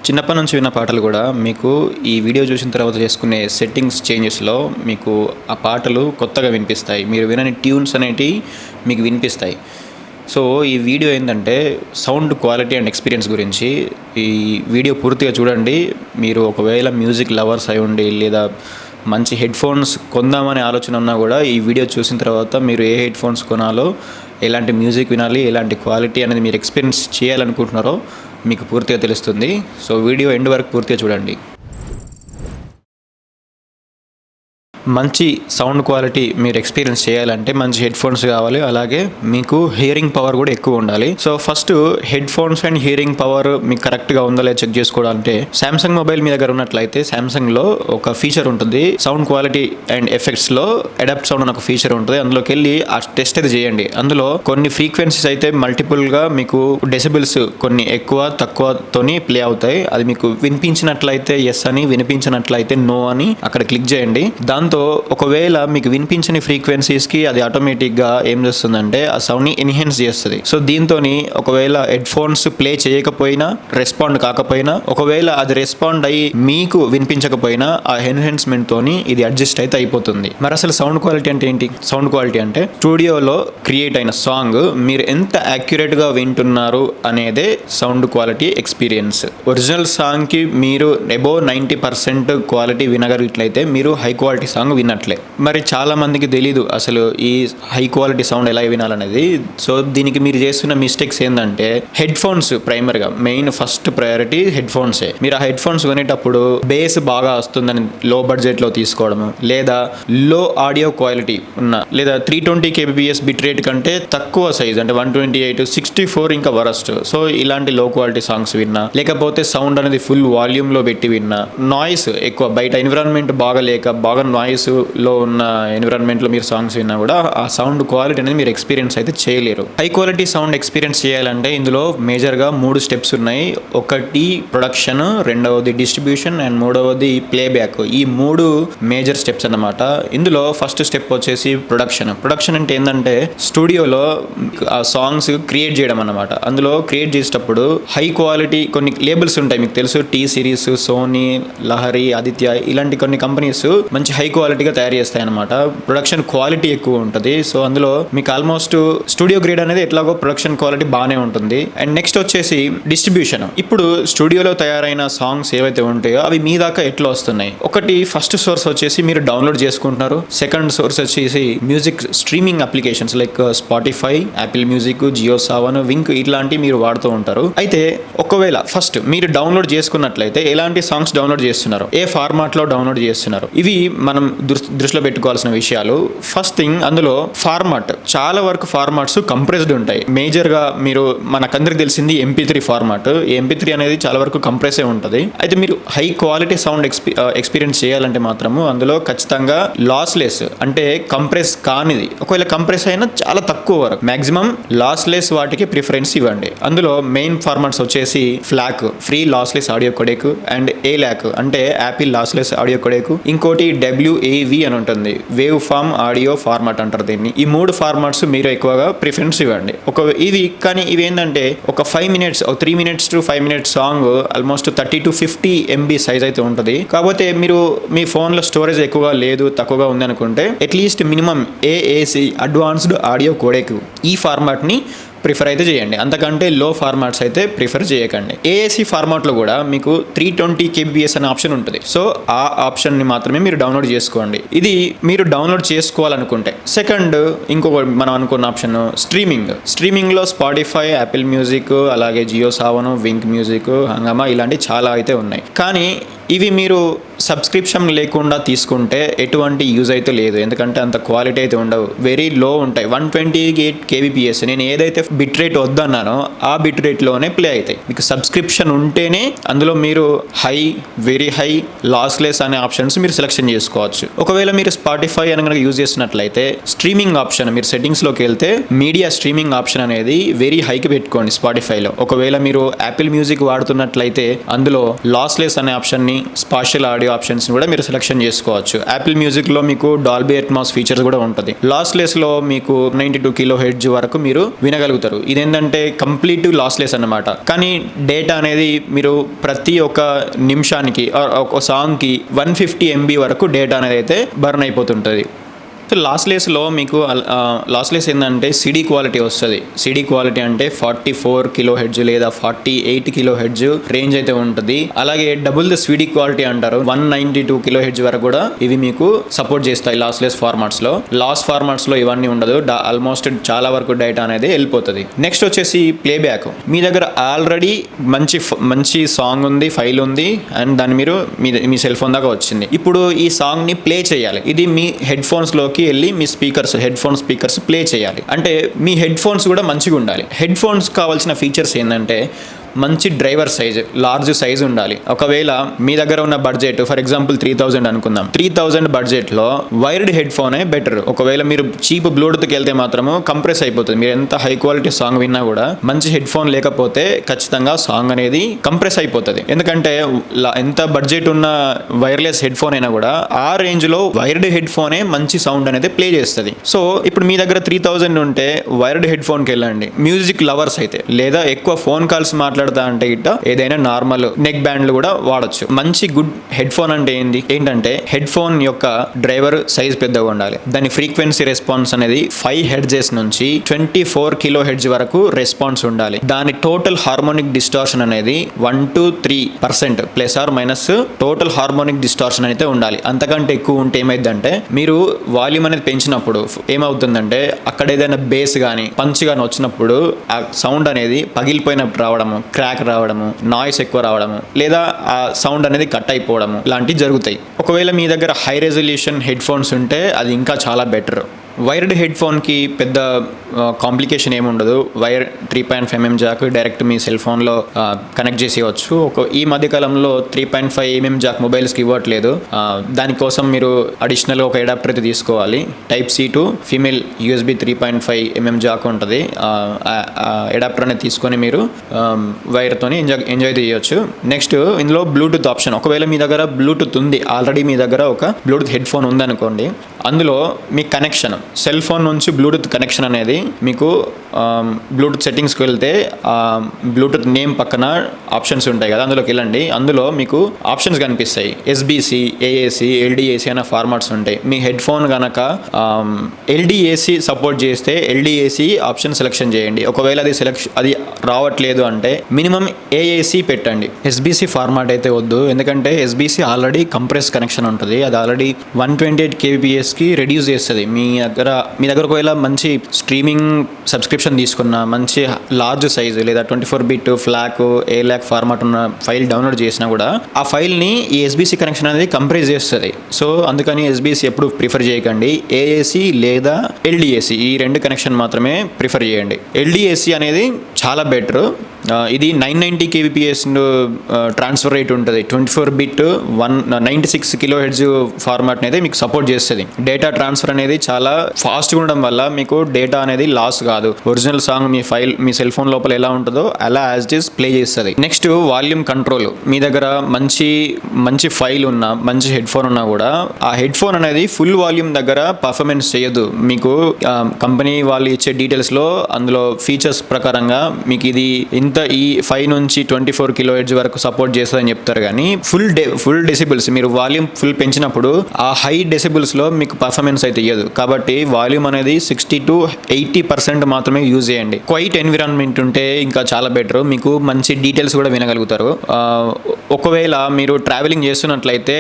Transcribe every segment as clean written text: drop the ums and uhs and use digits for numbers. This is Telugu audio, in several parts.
చిన్నప్పటి నుంచి విన్న పాటలు కూడా మీకు ఈ వీడియో చూసిన తర్వాత చేసుకునే సెట్టింగ్స్ చేంజెస్లో మీకు ఆ పాటలు కొత్తగా వినిపిస్తాయి. మీరు వినని ట్యూన్స్ అనేటివి మీకు వినిపిస్తాయి. సో ఈ వీడియో ఏంటంటే సౌండ్ క్వాలిటీ అండ్ ఎక్స్పీరియన్స్ గురించి. ఈ వీడియో పూర్తిగా చూడండి. మీరు ఒకవేళ మ్యూజిక్ లవర్స్ అయి ఉండి లేదా మంచి హెడ్ ఫోన్స్ కొందామనే ఆలోచన ఉన్నా కూడా ఈ వీడియో చూసిన తర్వాత మీరు ఏ హెడ్ ఫోన్స్ కొనాలో, ఎలాంటి మ్యూజిక్ వినాలి, ఎలాంటి క్వాలిటీ అనేది మీరు ఎక్స్పీరియన్స్ చేయాలనుకుంటున్నారో మీకు పూర్తిగా తెలుస్తుంది. సో వీడియో ఎండ్ వరకు పూర్తిగా చూడండి. మంచి సౌండ్ క్వాలిటీ మీరు ఎక్స్పీరియన్స్ చేయాలంటే మంచి హెడ్ ఫోన్స్ కావాలి. అలాగే మీకు హియరింగ్ పవర్ కూడా ఎక్కువ ఉండాలి. So first head phones and hearing power మీకు కరెక్ట్గా ఉందో లేదో చెక్ చేసుకోవాలంటే సామ్సంగ్ మొబైల్ మీ దగ్గర ఉన్నట్లయితే సామ్సంగ్లో ఒక ఫీచర్ ఉంటుంది. సౌండ్ క్వాలిటీ అండ్ ఎఫెక్ట్స్లో అడాప్ట్ సౌండ్ అని ఒక ఫీచర్ ఉంటుంది. అందులోకి వెళ్ళి ఆ టెస్ట్ అయితే చేయండి. అందులో కొన్ని ఫ్రీక్వెన్సీస్ అయితే మల్టిపుల్గా మీకు డెసిబిల్స్ కొన్ని ఎక్కువ తక్కువతోని ప్లే అవుతాయి. అది మీకు వినిపించినట్లయితే ఎస్ అని, వినిపించినట్లయితే నో అని అక్కడ క్లిక్ చేయండి. దాంతో ఒకవేళ మీకు వినిపించని ఫ్రీక్వెన్సీస్కి అది ఆటోమేటిక్గా ఏం చేస్తుందంటే ఆ సౌండ్ని ఎన్హాన్స్ చేస్తుంది. సో దీంతో ఒకవేళ హెడ్ ఫోన్స్ ప్లే చేయకపోయినా, రెస్పాండ్ కాకపోయినా, ఒకవేళ అది రెస్పాండ్ అయ్యి మీకు వినిపించకపోయినా ఆ ఎన్హాన్స్మెంట్ తోని ఇది అడ్జస్ట్ అయితే అయిపోతుంది. మరి అసలు సౌండ్ క్వాలిటీ అంటే ఏంటి? సౌండ్ క్వాలిటీ అంటే స్టూడియోలో క్రియేట్ అయిన సాంగ్ మీరు ఎంత యాక్యురేట్గా వింటున్నారు అనేదే సౌండ్ క్వాలిటీ ఎక్స్పీరియన్స్. ఒరిజినల్ సాంగ్కి మీరు అబోవ్ 90% క్వాలిటీ వినగలిగినట్లయితే మీరు హై క్వాలిటీ సాంగ్ విన్నట్లే. మరి చాలా మందికి తెలీదు అసలు ఈ హై క్వాలిటీ సౌండ్ ఎలా వినాలనేది. సో దీనికి మీరు చేస్తున్న మిస్టేక్స్ ఏంటంటే హెడ్ ఫోన్స్ ప్రైమర్గా మెయిన్ ఫస్ట్ ప్రయారిటీ హెడ్ ఫోన్సే. మీరు ఆ హెడ్ ఫోన్స్ కొనేటప్పుడు బేస్ బాగా వస్తుందని లో బడ్జెట్లో తీసుకోవడము, లేదా లో ఆడియో క్వాలిటీ ఉన్న, లేదా 320 kbps బిట్ రేట్ కంటే తక్కువ సైజ్ అంటే 128, 64 ఇంకా వరస్ట్. సో ఇలాంటి లో క్వాలిటీ సాంగ్స్ విన్నా, లేకపోతే సౌండ్ అనేది ఫుల్ వాల్యూమ్లో పెట్టి విన్నా, నాయిస్ ఎక్కువ బయట ఎన్విరాన్మెంట్ బాగా లేక బాగా నాయిస్ లో ఉన్న ఎన్విరాన్మెంట్లో మీరు సాంగ్స్ విన్నా కూడా ఆ సౌండ్ క్వాలిటీ అనేది మీరు ఎక్స్పీరియన్స్ అయితే చేయలేరు. హై క్వాలిటీ సౌండ్ ఎక్స్పీరియన్స్ చేయాలంటే ఇందులో మేజర్గా 3 స్టెప్స్ ఉన్నాయి. ఒకటి ప్రొడక్షన్, రెండవది డిస్ట్రిబ్యూషన్ అండ్ మూడవది ప్లేబ్యాక్. ఈ 3 మేజర్ స్టెప్స్ అన్నమాట. ఇందులో ఫస్ట్ స్టెప్ వచ్చేసి ప్రొడక్షన్. ప్రొడక్షన్ అంటే ఏంటంటే స్టూడియోలో ఆ సాంగ్స్ క్రియేట్ చేయడం అన్నమాట. అందులో క్రియేట్ చేసేటప్పుడు హై క్వాలిటీ కొన్ని లేబుల్స్ ఉంటాయి, మీకు తెలుసు, T Series, Sony, Lahari, Aditya ఇలాంటి కొన్ని కంపెనీస్ మంచి హై క్వాలిటీగా తయారు చేస్తాయి అనమాట. ప్రొడక్షన్ క్వాలిటీ ఎక్కువ ఉంటుంది. సో అందులో మీకు ఆల్మోస్ట్ స్టూడియో గ్రేడ్ అనేది ఎట్లాగో ప్రొడక్షన్ క్వాలిటీ బాగానే ఉంటుంది. అండ్ నెక్స్ట్ వచ్చేసి డిస్ట్రిబ్యూషన్. ఇప్పుడు స్టూడియోలో తయారైన సాంగ్స్ ఏవైతే ఉంటాయో అవి మీ దాకా ఎట్లా వస్తున్నాయి? ఒకటి ఫస్ట్ సోర్స్ వచ్చేసి మీరు డౌన్లోడ్ చేసుకుంటున్నారు. సెకండ్ సోర్స్ వచ్చేసి music streaming applications like Spotify, Apple Music, Jio Saavn, Wynk ఇట్లాంటివి మీరు వాడుతూ ఉంటారు. అయితే ఒకవేళ ఫస్ట్ మీరు డౌన్లోడ్ చేసుకున్నట్లయితే ఎలాంటి సాంగ్స్ డౌన్లోడ్ చేస్తున్నారు, ఏ ఫార్మాట్లో డౌన్లోడ్ చేస్తున్నారు, ఇవి మనం దృష్టిలో పెట్టుకోవాల్సిన విషయాలు. ఫస్ట్ థింగ్, అందులో ఫార్మాట్, చాలా వరకు ఫార్మాట్స్ కంప్రెస్డ్ ఉంటాయి. మేజర్గా మీరు మనకందరికి తెలిసింది MP3 ఫార్మాట్. MP3 అనేది చాలా వరకు కంప్రెసే ఉంటుంది. అయితే మీరు హై క్వాలిటీ సౌండ్ ఎక్స్పీరియన్స్ చేయాలంటే మాత్రము అందులో ఖచ్చితంగా లాస్లెస్ అంటే కంప్రెస్ కానిది, ఒకవేళ కంప్రెస్ అయినా చాలా తక్కువ వరకు, మాక్సిమం లాస్లెస్ వాటికి ప్రిఫరెన్స్ ఇవ్వండి. అందులో మెయిన్ ఫార్మాట్స్ వచ్చేసి FLAC, free lossless audio codec, and ALAC అంటే యాపిల్ లాస్లెస్ ఆడియో కొడేక్, ఇంకోటి WAV అని ఉంటుంది, వేవ్ ఫామ్ ఆడియో ఫార్మాట్ అంటారు దీన్ని. ఈ 3 ఫార్మాట్స్ మీరు ఎక్కువగా ప్రిఫరెన్స్ ఇవ్వండి. కానీ ఇవి ఏంటంటే ఒక 5 minutes, 3 minutes to 5 minutes song almost 30 to 50 MB size అయితే ఉంటుంది. కాకపోతే మీరు మీ ఫోన్లో స్టోరేజ్ ఎక్కువగా లేదు, తక్కువగా ఉంది అనుకుంటే at least minimum AAC advanced audio codec ఈ ఫార్మాట్ని ప్రిఫర్ అయితే చేయండి. అంతకంటే లో ఫార్మాట్స్ అయితే ప్రిఫర్ చేయకండి. AAC ఫార్మాట్లో కూడా మీకు 320 kbps అనే ఆప్షన్ ఉంటుంది. సో ఆ ఆప్షన్ని మాత్రమే మీరు డౌన్లోడ్ చేసుకోండి. ఇది మీరు డౌన్లోడ్ చేసుకోవాలనుకుంటే. సెకండ్, ఇంకొక మనం అనుకున్న ఆప్షన్ స్ట్రీమింగ్లో స్పాటిఫై, యాపిల్ మ్యూజిక్, అలాగే జియో సావన్, వింక్ మ్యూజిక్, హంగామా ఇలాంటి చాలా అయితే ఉన్నాయి. కానీ ఇవి మీరు సబ్స్క్రిప్షన్ లేకుండా తీసుకుంటే ఎటువంటి యూజ్ అయితే లేదు. ఎందుకంటే అంత క్వాలిటీ అయితే ఉండవు, వెరీ లో ఉంటాయి. 128 kbps నేను ఏదైతే బిట్ రేట్ వద్దన్నానో ఆ బిట్ రేట్లోనే ప్లే అవుతాయి. మీకు సబ్స్క్రిప్షన్ ఉంటేనే అందులో మీరు హై, వెరీ హై, లాస్లెస్ అనే ఆప్షన్స్ మీరు సెలెక్షన్ చేసుకోవచ్చు. ఒకవేళ మీరు స్పాటిఫై అని కనుక యూజ్ చేసినట్లయితే స్ట్రీమింగ్ ఆప్షన్ మీరు సెట్టింగ్స్లోకి వెళ్తే మీడియా స్ట్రీమింగ్ ఆప్షన్ అనేది వెరీ హైకి పెట్టుకోండి స్పాటిఫైలో. ఒకవేళ మీరు యాపిల్ మ్యూజిక్ వాడుతున్నట్లయితే అందులో లాస్లెస్ అనే ఆప్షన్ని స్పాషియల్ ఆడియో ఆప్షన్స్ కూడా మీరు సెలెక్షన్ చేసుకోవచ్చు. యాపిల్ మ్యూజిక్లో మీకు డాల్బీ అట్మాస్ ఫీచర్స్ కూడా ఉంటుంది. లాస్లెస్లో మీకు 92 కిలో హెర్ట్జ్ వరకు మీరు వినగలుగుతారు. ఇదేంటంటే కంప్లీట్ లాస్లెస్ అన్నమాట. కానీ డేటా అనేది మీరు ప్రతి ఒక్క నిమిషానికి ఒక సాంగ్కి 150 MB వరకు డేటా అనేది అయితే బర్న్ అయిపోతుంటుంది. సో లాస్లెస్లో మీకు లాస్లెస్ ఏంటంటే సిడీ క్వాలిటీ వస్తుంది. సిడీ క్వాలిటీ అంటే 44 కిలో హెడ్జ్ లేదా 48 కిలో హెడ్జ్ రేంజ్ అయితే ఉంటుంది. అలాగే డబుల్ ద సిడీ క్వాలిటీ అంటారు. 192 కిలో హెడ్జ్ వరకు కూడా ఇవి మీకు సపోర్ట్ చేస్తాయి లాస్లెస్ ఫార్మాట్స్లో. లాస్ ఫార్మాట్స్లో ఇవన్నీ ఉండదు. ఆల్మోస్ట్ చాలా వరకు డేటా అనేది వెళ్ళిపోతుంది. నెక్స్ట్ వచ్చేసి ప్లేబ్యాక్. మీ దగ్గర ఆల్రెడీ మంచి సాంగ్ ఉంది, ఫైల్ ఉంది అండ్ దాన్ని మీరు మీ సెల్ ఫోన్ దాకా వచ్చింది. ఇప్పుడు ఈ సాంగ్ని ప్లే చేయాలి. ఇది మీ హెడ్ ఫోన్స్లోకి వెళ్ళి మీ హెడ్ ఫోన్ స్పీకర్స్ ప్లే చేయాలి. అంటే మీ హెడ్ ఫోన్స్ కూడా మంచిగా ఉండాలి. హెడ్ ఫోన్స్ కావాల్సిన ఫీచర్స్ ఏంటంటే మంచి డ్రైవర్ సైజ్, లార్జ్ సైజ్ ఉండాలి. ఒకవేళ మీ దగ్గర ఉన్న బడ్జెట్ ఫర్ ఎగ్జాంపుల్ 3000 అనుకుందాం. 3000 బడ్జెట్లో వైర్డ్ హెడ్ ఫోనే బెటర్. ఒకవేళ మీరు చీప్ బ్లూటూత్కి వెళ్తే మాత్రము కంప్రెస్ అయిపోతుంది. మీరు ఎంత హై క్వాలిటీ సాంగ్ విన్నా కూడా మంచి హెడ్ ఫోన్ లేకపోతే ఖచ్చితంగా సాంగ్ అనేది కంప్రెస్ అయిపోతుంది. ఎందుకంటే ఎంత బడ్జెట్ ఉన్న వైర్లెస్ హెడ్ ఫోన్ అయినా కూడా ఆ రేంజ్లో వైర్డ్ హెడ్ ఫోనే మంచి సౌండ్ అనేది ప్లే చేస్తుంది. సో ఇప్పుడు మీ దగ్గర 3000 ఉంటే వైర్డ్ హెడ్ ఫోన్కి వెళ్ళండి. మ్యూజిక్ లవర్స్ అయితే లేదా ఎక్కువ ఫోన్ కాల్స్ మాట్లాడుతూ అంటే ఇట్ట ఏదైనా నార్మల్ నెక్ బ్యాండ్లు కూడా వాడచ్చు. మంచి గుడ్ హెడ్ ఫోన్ అంటే ఏంటంటే హెడ్ ఫోన్ యొక్క డ్రైవర్ సైజ్ పెద్దగా ఉండాలి. దాని ఫ్రీక్వెన్సీ రెస్పాన్స్ అనేది 5 హెర్ట్జ్ నుంచి 24 కిలో హెర్ట్జ్ వరకు రెస్పాన్స్ ఉండాలి. దాని టోటల్ హార్మోనిక్ డిస్టార్షన్ అనేది 1 to 3% plus or minus total harmonic distortion అయితే ఉండాలి. అంతకంటే ఎక్కువ ఉంటే ఏమైందంటే మీరు వాల్యూమ్ అనేది పెంచినప్పుడు ఏమవుతుందంటే అక్కడ ఏదైనా బేస్ కానీ పంచ్ కానీ వచ్చినప్పుడు ఆ సౌండ్ అనేది పగిలిపోయినప్పుడు రావడము, క్రాక్ రావడము, నాయిస్ ఎక్కువ రావడము లేదా ఆ సౌండ్ అనేది కట్ అయిపోవడము ఇలాంటివి జరుగుతాయి. ఒకవేళ మీ దగ్గర హై రెజల్యూషన్ హెడ్ ఫోన్స్ ఉంటే అది ఇంకా చాలా బెటర్. వైర్డ్ హెడ్ ఫోన్కి పెద్ద కాంప్లికేషన్ ఏముండదు. వైర్ 3.5 mm జాక్ డైరెక్ట్ మీ సెల్ ఫోన్లో కనెక్ట్ చేసేయవచ్చు. ఈ మధ్యకాలంలో 3.5 mm జాక్ మొబైల్స్కి ఇవ్వట్లేదు. దానికోసం మీరు అడిషనల్గా ఒక అడాప్టర్ అయితే తీసుకోవాలి. Type-C to female USB 3.5 mm Jack ఉంటుంది. అడాప్టర్ అనేది తీసుకొని మీరు వైర్తో ఎంజాయ్ చేయవచ్చు. నెక్స్ట్ ఇందులో బ్లూటూత్ ఆప్షన్. ఒకవేళ మీ దగ్గర బ్లూటూత్ ఉంది, ఆల్రెడీ మీ దగ్గర ఒక బ్లూటూత్ హెడ్ ఫోన్ ఉందనుకోండి, అందులో మీ కనెక్షన్ సెల్ ఫోన్ నుంచి బ్లూటూత్ కనెక్షన్ అనేది మీకు బ్లూటూత్ సెట్టింగ్స్కి వెళ్తే బ్లూటూత్ నేమ్ పక్కన ఆప్షన్స్ ఉంటాయి కదా, అందులోకి వెళ్ళండి. అందులో మీకు ఆప్షన్స్ కనిపిస్తాయి. SBC, AAC, LDAC అనే ఫార్మాట్స్ ఉంటాయి. మీ హెడ్ ఫోన్ కనుక LDAC సపోర్ట్ చేస్తే LDAC ఆప్షన్ సెలెక్షన్ చేయండి. ఒకవేళ అది రావట్లేదు అంటే మినిమం AAC పెట్టండి. SBC ఫార్మాట్ అయితే వద్దు, ఎందుకంటే SBC ఆల్రెడీ కంప్రెస్ కనెక్షన్ ఉంటుంది. అది ఆల్రెడీ 128 kbpsకి రెడ్యూస్ చేస్తుంది. మీ దగ్గర ఒకవేళ మంచి స్ట్రీమింగ్ సబ్స్క్రిప్షన్ తీసుకున్న మంచి లార్జ్ సైజు లేదా 24-bit ఫ్లాక్ ALAC ఫార్మాట్ ఉన్న ఫైల్ డౌన్లోడ్ చేసినా కూడా ఆ ఫైల్ని ఈ SBC కనెక్షన్ అనేది కంప్రెస్ చేస్తుంది. సో అందుకని SBC ఎప్పుడు ప్రిఫర్ చేయకండి. AAC లేదా LDAC ఈ రెండు కనెక్షన్ మాత్రమే ప్రిఫర్ చేయండి. LDAC అనేది చాలా బెటర్. ఇది 990 kbps ట్రాన్స్ఫర్ రేట్ ఉంటుంది. 24-bit 96 kHz ఫార్మాట్ అనేది మీకు సపోర్ట్ చేస్తుంది. డేటా ట్రాన్స్ఫర్ అనేది చాలా ఫాస్ట్గా ఉండడం వల్ల మీకు డేటా అనేది లాస్ కాదు. ఒరిజినల్ సాంగ్ మీ సెల్ ఫోన్ లోపల ఎలా ఉంటుందో అలా యాజ్ ఇట్ ఈస్ ప్లే చేస్తుంది. Next volume control. మీ దగ్గర మంచి ఫైల్ ఉన్నా మంచి హెడ్ ఫోన్ ఉన్నా కూడా ఆ హెడ్ ఫోన్ అనేది ఫుల్ వాల్యూమ్ దగ్గర పర్ఫార్మెన్స్ చేయదు. మీకు కంపెనీ వాళ్ళు ఇచ్చే డీటెయిల్స్లో అందులో ఫీచర్స్ ప్రకారంగా మీకు ఇది ఈ 5 నుంచి 24 kHz వరకు సపోర్ట్ చేస్తుందని చెప్తారు. కానీ ఫుల్ డెసిబుల్స్ మీరు వాల్యూమ్ ఫుల్ పెంచినప్పుడు ఆ హై డెసిబుల్స్లో మీకు పర్ఫార్మెన్స్ అయితే ఇవ్వదు. కాబట్టి వాల్యూమ్ అనేది 60 to 80% మాత్రమే యూజ్ చేయండి. క్వైట్ ఎన్విరాన్మెంట్ ఉంటే ఇంకా చాలా బెటర్. మీకు మంచి డీటెయిల్స్ కూడా వినగలుగుతారు. ఒకవేళ మీరు ట్రావెలింగ్ చేస్తున్నట్లయితే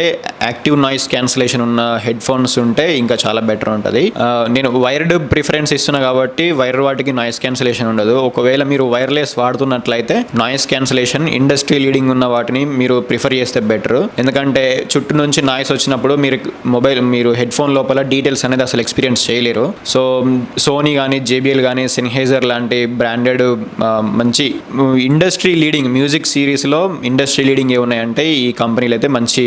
యాక్టివ్ నాయిస్ క్యాన్సిలేషన్ ఉన్న హెడ్ ఫోన్స్ ఉంటే ఇంకా చాలా బెటర్ ఉంటుంది. నేను వైర్డ్ ప్రిఫరెన్స్ ఇస్తున్నా కాబట్టి వైర్ వాటికి నాయిస్ క్యాన్సిలేషన్ ఉండదు. ఒకవేళ మీరు వైర్లెస్ వాడుతున్నట్లయితే నాయిస్ క్యాన్సిలేషన్ ఇండస్ట్రీ లీడింగ్ ఉన్న వాటిని మీరు ప్రిఫర్ చేస్తే బెటర్. ఎందుకంటే చుట్టూ నుంచి నాయిస్ వచ్చినప్పుడు మీరు హెడ్ ఫోన్ లోపల డీటెయిల్స్ అనేది అసలు ఎక్స్పీరియన్స్ చేయలేరు. సో సోనీ కానీ JBL కానీ సెన్హైజర్ లాంటి బ్రాండెడ్ మంచి ఇండస్ట్రీ లీడింగ్ మ్యూజిక్ సిరీస్లో ఇండస్ట్రీ లీడింగ్ ఏమున్నాయంటే ఈ కంపెనీలు అయితే మంచి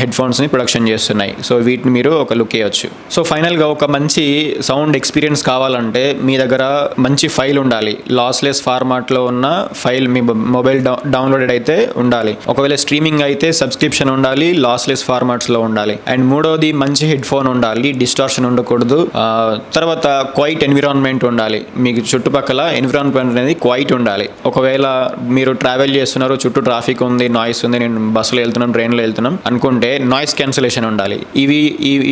హెడ్ ఫోన్స్ని ప్రొడక్షన్ చేస్తున్నాయి. సో వీటిని మీరు ఒక లుక్ వేయచ్చు. సో ఫైనల్గా ఒక మంచి సౌండ్ ఎక్స్పీరియన్స్ కావాలంటే మీ దగ్గర మంచి ఫైల్ ఉండాలి. లాస్లెస్ లాస్లెస్ ఫార్మాట్లో ఉన్న ఫైల్ మీ మొబైల్ డౌన్లోడెడ్ అయితే ఉండాలి. ఒకవేళ స్ట్రీమింగ్ అయితే సబ్స్క్రిప్షన్ ఉండాలి, లాస్లెస్ ఫార్మాట్స్లో ఉండాలి. అండ్ మూడోది మంచి హెడ్ ఫోన్ ఉండాలి, డిస్టార్షన్ ఉండకూడదు. తర్వాత క్వైట్ ఎన్విరాన్మెంట్ ఉండాలి, మీకు చుట్టుపక్కల ఎన్విరాన్మెంట్ అనేది క్వైట్ ఉండాలి. ఒకవేళ మీరు ట్రావెల్ చేస్తున్నారు, చుట్టూ ట్రాఫిక్ ఉంది, నాయిస్ ఉంది, నేను బస్సులో వెళ్తున్నాను, ట్రైన్లో వెళ్తున్నాం అనుకుంటే నాయిస్ క్యాన్సిలేషన్ ఉండాలి.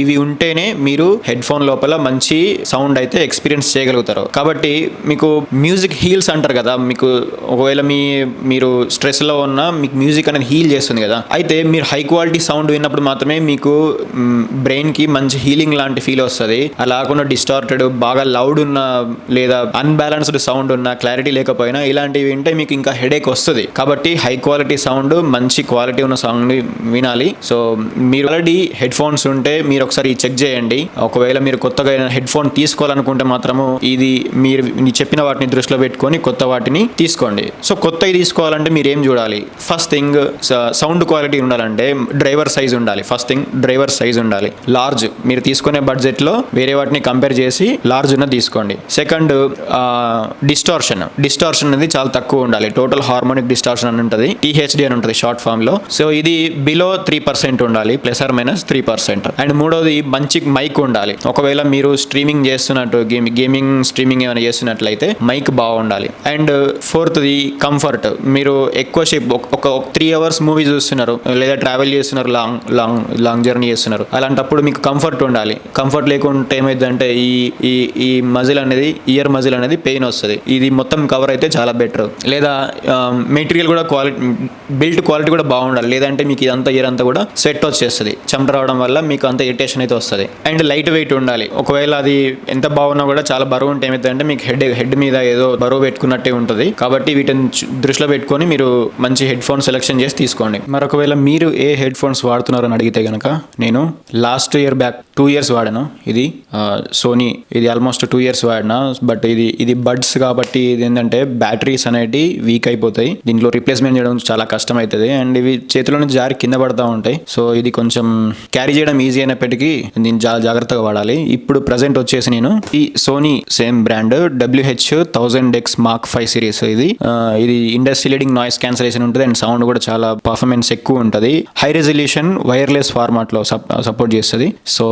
ఇవి ఉంటేనే మీరు హెడ్ ఫోన్ లోపల మంచి సౌండ్ అయితే ఎక్స్పీరియన్స్ చేయగలుగుతారు. కాబట్టి మీకు మ్యూజిక్ హీల్స్ అంటారు కదా, మీకు ఒకవేళ మీరు స్ట్రెస్లో ఉన్న మీకు మ్యూజిక్ అనేది హీల్ చేస్తుంది కదా, అయితే మీరు హై క్వాలిటీ సౌండ్ విన్నప్పుడు మాత్రమే మీకు బ్రెయిన్కి మంచి హీలింగ్ లాంటి ఫీల్ వస్తుంది. అలా కాకుండా డిస్టార్టెడ్, బాగా లౌడ్ ఉన్న లేదా అన్బ్యాలెన్స్డ్ సౌండ్ ఉన్న, క్లారిటీ లేకపోయినా ఇలాంటివి వింటే మీకు ఇంకా హెడేక్ వస్తుంది. కాబట్టి హై క్వాలిటీ సౌండ్, మంచి క్వాలిటీ ఉన్న సౌండ్ వినాలి. సో మీరు ఆల్రెడీ హెడ్ ఫోన్స్ ఉంటే మీరు ఒకసారి చెక్ చేయండి. ఒకవేళ మీరు కొత్తగా హెడ్ ఫోన్ తీసుకోవాలనుకుంటే మాత్రము ఇది మీరు చెప్పిన వాటిని దృష్టిలో పెట్టుకొని కొత్త వాటిని తీసుకోండి. సో కొత్తవి తీసుకోవాలంటే మీరు ఏం చూడాలి? ఫస్ట్ థింగ్ సౌండ్ క్వాలిటీ ఉండాలంటే డ్రైవర్ సైజ్ ఉండాలి. ఫస్ట్ థింగ్ డ్రైవర్ సైజ్ ఉండాలి లార్జ్. మీరు తీసుకునే బడ్జెట్లో వేరే వాటిని కంపేర్ చేసి లార్జ్ ఉన్న తీసుకోండి. సెకండ్ డిస్టార్షన్ అనేది చాలా తక్కువ ఉండాలి. టోటల్ హార్మోనిక్ డిస్టార్షన్ అని ఉంటుంది, THD అని ఉంటుంది షార్ట్ ఫామ్ లో. సో ఇది బిలో 3% ఉండాలి, +or-3%. అండ్ మూడోది మంచి మైక్ ఉండాలి. ఒకవేళ మీరు స్ట్రీమింగ్ చేస్తున్నట్టు గేమింగ్ స్ట్రీమింగ్ ఏమైనా చేస్తున్నట్లయితే మైక్ బాగుండాలి. అండ్ ఫోర్త్ది కంఫర్ట్. మీరు ఎక్కువసేపు ఒక 3 hours మూవీ చూస్తున్నారు లేదా ట్రావెల్ చేస్తున్నారు, లాంగ్ జర్నీ చేస్తున్నారు, అలాంటప్పుడు మీకు కంఫర్ట్ ఉండాలి. కంఫర్ట్ లేకుంటే ఏమైందంటే ఈ మజిల్ అనేది, ఇయర్ మజిల్ అనేది పెయిన్ వస్తుంది. ఇది మొత్తం కవర్ అయితే చాలా బెటర్. లేదా మెటీరియల్ కూడా బిల్ట్ క్వాలిటీ కూడా బాగుండాలి, లేదంటే మీకు ఇదంతా ఇయర్ అంతా కూడా స్వెట్ వచ్చేస్తుంది. చెమట రావడం వల్ల మీకు అంత ఇరిటేషన్ అయితే వస్తుంది. అండ్ లైట్ వెయిట్ ఉండాలి. ఒకవేళ అది ఎంత బాగున్నా కూడా చాలా బరువు ఉంటే ఏమైతుందంటే మీకు హెడ్ మీద ఏదో బరువు పెట్టుకున్నట్టే ఉంటుంది. కాబట్టి వీటిని దృష్టిలో పెట్టుకొని మీరు మంచి హెడ్ ఫోన్ సెలెక్షన్ చేసి తీసుకోండి. మరొకవేళ మీరు ఏ హెడ్ ఫోన్స్ వాడుతున్నారని అడిగితే కనుక, నేను లాస్ట్ ఇయర్ బ్యాక్ 2 years వాడాను. ఇది సోనీ, ఇది ఆల్మోస్ట్ 2 years వాడినా. బట్ ఇది బడ్స్ కాబట్టి ఇది ఏంటంటే బ్యాటరీస్ అనేవి వీక్ అయిపోతాయి. దీంట్లో రీప్లేస్మెంట్ చేయడం చాలా కష్టం అవుతుంది. అండ్ ఇవి చేతిలో నుంచి జారి కింద పడతా ఉంటాయి. సో ఇది కొంచెం క్యారీ చేయడం ఈజీ అయినప్పటికీ దీన్ని చాలా జాగ్రత్తగా వాడాలి. ఇప్పుడు ప్రజెంట్ వచ్చేసి నేను ఈ Sony same brand WH-1000X Mark 5 సిరీస్. ఇది ఇండస్ట్రీ లీడింగ్ నాయిస్ క్యాన్సిలేషన్ ఉంటుంది అండ్ సౌండ్ కూడా చాలా పర్ఫార్మెన్స్ ఎక్కువ ఉంటుంది. హై రెజల్యూషన్ వైర్లెస్ ఫార్మాట్ లో సపోర్ట్ చేస్తుంది. సో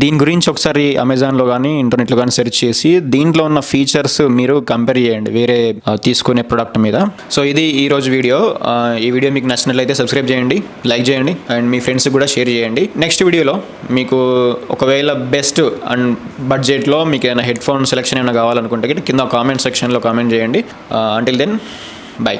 దీని గురించి ఒకసారి అమెజాన్ లో కానీ ఇంటర్నెట్ లో కానీ సెర్చ్ చేసి దీంట్లో ఉన్న ఫీచర్స్ మీరు కంపేర్ చేయండి వేరే తీసుకునే ప్రొడక్ట్ మీద. సో ఇది ఈ రోజు వీడియో. ఈ వీడియో మీకు నచ్చినట్లయితే సబ్స్క్రైబ్ చేయండి, లైక్ చేయండి అండ్ మీ ఫ్రెండ్స్ కూడా షేర్ చేయండి. నెక్స్ట్ వీడియోలో మీకు ఒకవేళ బెస్ట్ అండ్ బడ్జెట్లో మీకు ఏమైనా హెడ్ ఫోన్ సెలెక్షన్ ఏమైనా కావాలనుకుంటే కింద కామెంట్ సెక్షన్లో కామెంట్ చేయండి. Until then, by.